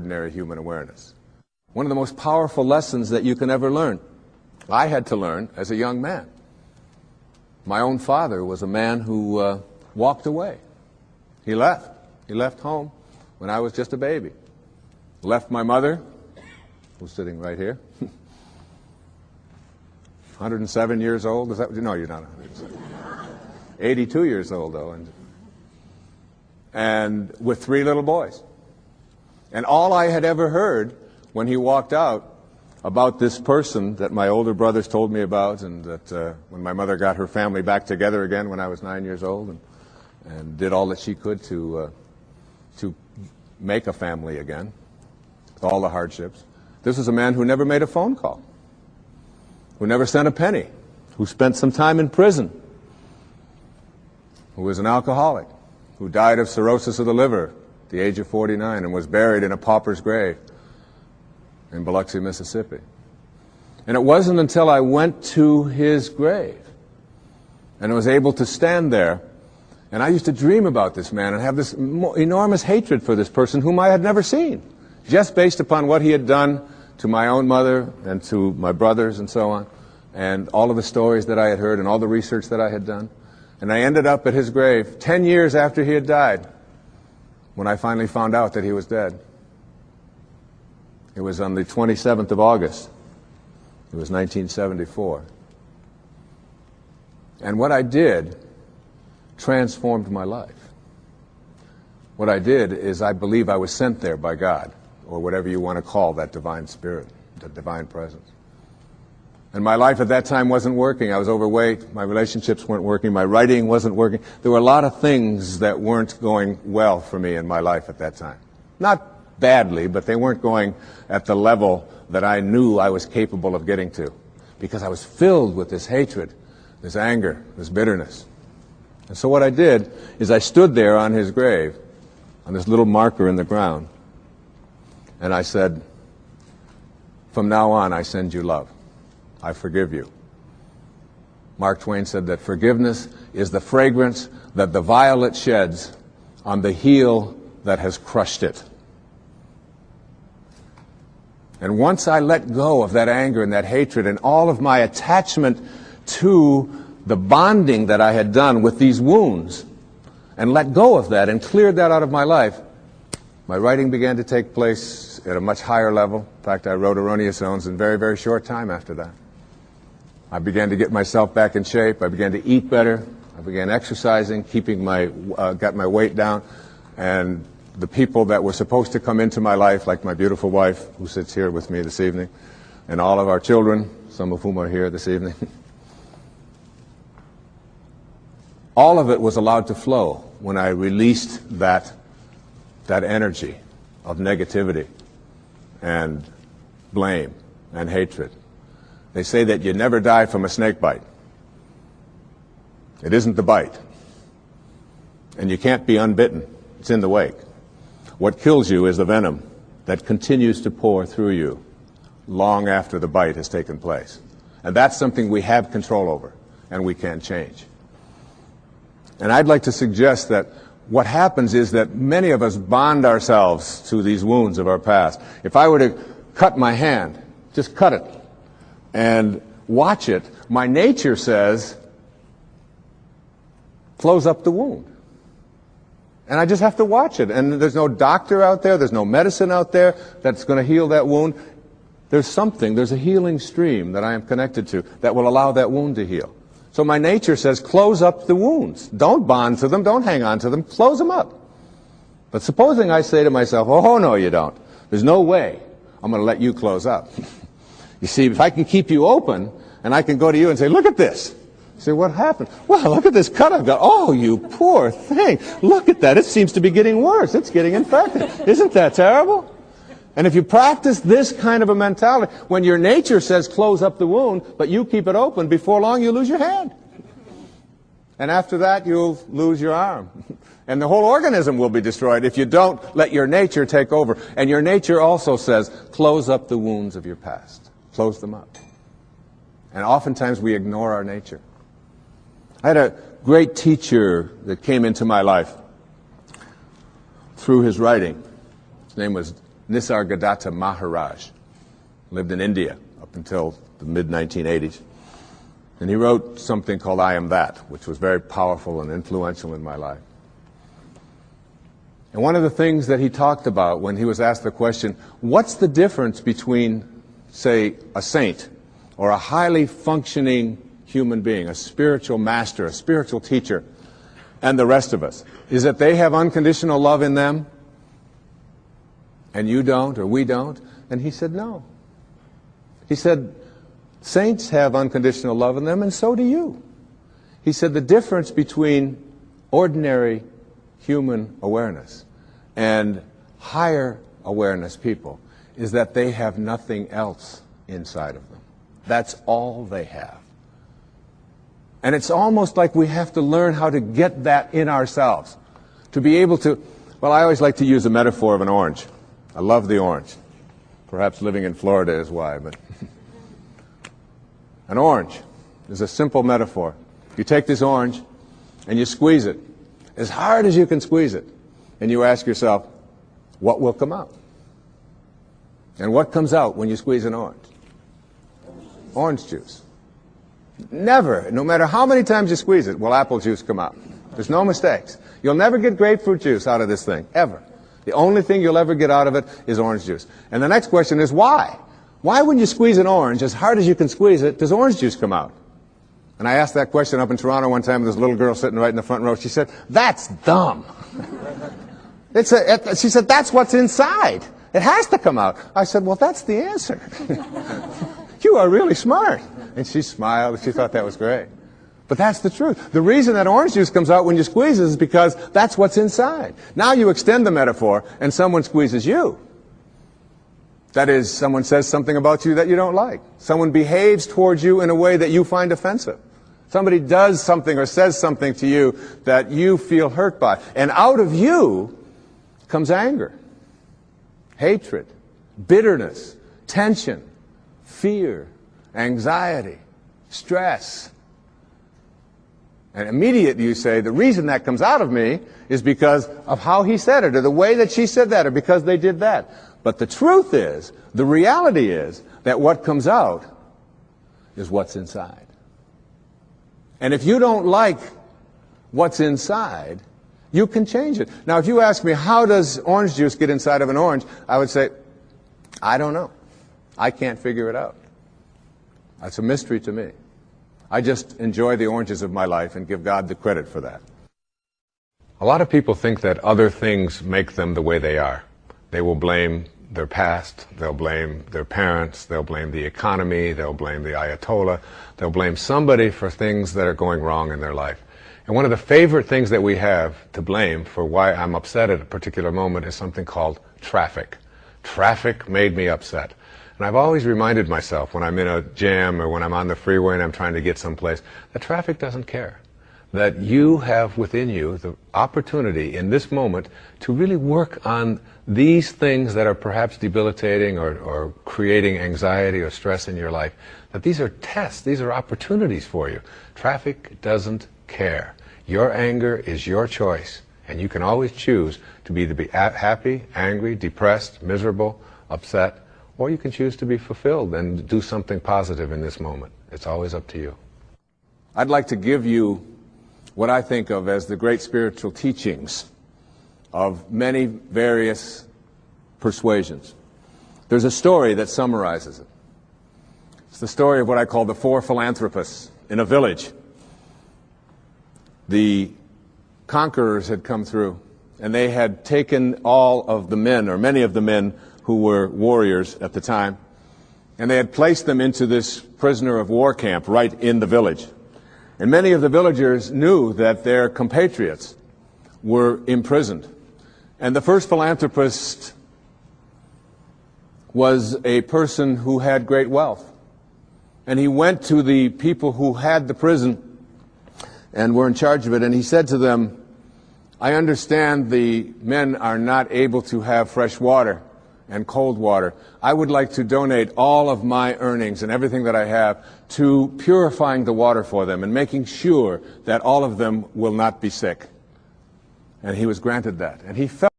ordinary human awareness. One of the most powerful lessons that you can ever learn, I had to learn as a young man. My own father was a man who walked away. He left. He left home when I was just a baby. Left my mother, who's sitting right here, 107 years old. Is that? No, you're not 107. 82 years old, though, and with 3 little boys. And all I had ever heard when he walked out about this person that my older brothers told me about, and that when my mother got her family back together again when I was 9 years old, and did all that she could to make a family again, with all the hardships. This was a man who never made a phone call, who never sent a penny, who spent some time in prison, who was an alcoholic, who died of cirrhosis of the liver at the age of 49 and was buried in a pauper's grave in Biloxi, Mississippi. And it wasn't until I went to his grave and was able to stand there, and I used to dream about this man and have this enormous hatred for this person whom I had never seen, just based upon what he had done to my own mother and to my brothers and so on, and all of the stories that I had heard and all the research that I had done. And I ended up at his grave 10 years after he had died, when I finally found out that he was dead. It was on the 27th of August. It was 1974. And what I did transformed my life. What I did is I believe I was sent there by God, or whatever you want to call that divine spirit, that divine presence. And my life at that time wasn't working. I was overweight. My relationships weren't working. My writing wasn't working. There were a lot of things that weren't going well for me in my life at that time. Not badly, but they weren't going at the level that I knew I was capable of getting to, because I was filled with this hatred, this anger, this bitterness. And so what I did is I stood there on his grave, on this little marker in the ground, and I said, "From now on, I send you love. I forgive you." Mark Twain said that forgiveness is the fragrance that the violet sheds on the heel that has crushed it. And once I let go of that anger and that hatred and all of my attachment to the bonding that I had done with these wounds, and let go of that and cleared that out of my life, my writing began to take place at a much higher level. In fact, I wrote Erroneous Zones in very, very short time after that. I began to get myself back in shape. I began to eat better. I began exercising, got my weight down. And the people that were supposed to come into my life, like my beautiful wife, who sits here with me this evening, and all of our children, some of whom are here this evening, all of it was allowed to flow when I released that energy of negativity and blame and hatred. They say that you never die from a snake bite. It isn't the bite. And you can't be unbitten. It's in the wake. What kills you is the venom that continues to pour through you long after the bite has taken place. And that's something we have control over, and we can change. And I'd like to suggest that what happens is that many of us bond ourselves to these wounds of our past. If I were to cut my hand, just cut it, and watch it, my nature says, close up the wound. And I just have to watch it. And there's no doctor out there, there's no medicine out there that's going to heal that wound. There's a healing stream that I am connected to that will allow that wound to heal. So my nature says, close up the wounds. Don't bond to them, don't hang on to them, close them up. But supposing I say to myself, oh, no, you don't. There's no way I'm going to let you close up. You see, if I can keep you open, and I can go to you and say, look at this. You say, what happened? Well, look at this cut I've got. Oh, you poor thing. Look at that. It seems to be getting worse. It's getting infected. Isn't that terrible? And if you practice this kind of a mentality, when your nature says close up the wound, but you keep it open, before long you lose your hand. And after that, you'll lose your arm. And the whole organism will be destroyed if you don't let your nature take over. And your nature also says, close up the wounds of your past. Close them up. And oftentimes we ignore our nature. I had a great teacher that came into my life through his writing. His name was Nisargadatta Maharaj. Lived in India up until the mid-1980s. And he wrote something called I Am That, which was very powerful and influential in my life. And one of the things that he talked about when he was asked the question, what's the difference between, say, a saint or a highly functioning human being, a spiritual master, a spiritual teacher, and the rest of us? Is that they have unconditional love in them and you don't, or we don't? And he said, no. He said, saints have unconditional love in them, and so do you. He said the difference between ordinary human awareness and higher awareness people is that they have nothing else inside of them. That's all they have. And it's almost like we have to learn how to get that in ourselves. To be able to, well, I always like to use a metaphor of an orange. I love the orange. Perhaps living in Florida is why, but an orange is a simple metaphor. You take this orange and you squeeze it as hard as you can squeeze it. And you ask yourself, what will come out? And what comes out when you squeeze an orange? Orange juice. Never, no matter how many times you squeeze it, will apple juice come out. There's no mistakes. You'll never get grapefruit juice out of this thing, ever. The only thing you'll ever get out of it is orange juice. And the next question is why? Why when you squeeze an orange, as hard as you can squeeze it, does orange juice come out? And I asked that question up in Toronto one time, this little girl sitting right in the front row. She said, that's dumb. She said, that's what's inside. It has to come out. I said, well, that's the answer. You are really smart. And she smiled, and she thought that was great. But that's the truth. The reason that orange juice comes out when you squeeze it is because that's what's inside. Now you extend the metaphor, and someone squeezes you. That is, someone says something about you that you don't like. Someone behaves towards you in a way that you find offensive. Somebody does something or says something to you that you feel hurt by. And out of you comes anger, hatred, bitterness, tension, fear, anxiety, stress. And immediately you say, the reason that comes out of me is because of how he said it, or the way that she said that, or because they did that. But the truth is, the reality is, that what comes out is what's inside. And if you don't like what's inside, you can change it. Now, if you ask me, how does orange juice get inside of an orange? I would say, I don't know. I can't figure it out. That's a mystery to me. I just enjoy the oranges of my life and give God the credit for that. A lot of people think that other things make them the way they are. They will blame their past, they'll blame their parents, they'll blame the economy, they'll blame the Ayatollah, they'll blame somebody for things that are going wrong in their life. And one of the favorite things that we have to blame for why I'm upset at a particular moment is something called traffic. Traffic made me upset. And I've always reminded myself when I'm in a jam or when I'm on the freeway and I'm trying to get someplace, that traffic doesn't care. That you have within you the opportunity in this moment to really work on these things that are perhaps debilitating or creating anxiety or stress in your life. That these are tests, these are opportunities for you. Traffic doesn't care. Your anger is your choice, and you can always choose to be happy, angry, depressed, miserable, upset, or you can choose to be fulfilled and do something positive in this moment. It's always up to you. I'd like to give you what I think of as the great spiritual teachings of many various persuasions. There's a story that summarizes it. It's the story of what I call the four philanthropists in a village. The conquerors had come through, and they had taken all of the men, or many of the men who were warriors at the time, and they had placed them into this prisoner of war camp right in the village. And many of the villagers knew that their compatriots were imprisoned. And the first philanthropist was a person who had great wealth. And he went to the people who had the prison and were in charge of it, and he said to them, I understand the men are not able to have fresh water and cold water. I would like to donate all of my earnings and everything that I have to purifying the water for them and making sure that all of them will not be sick. And he was granted that. And he felt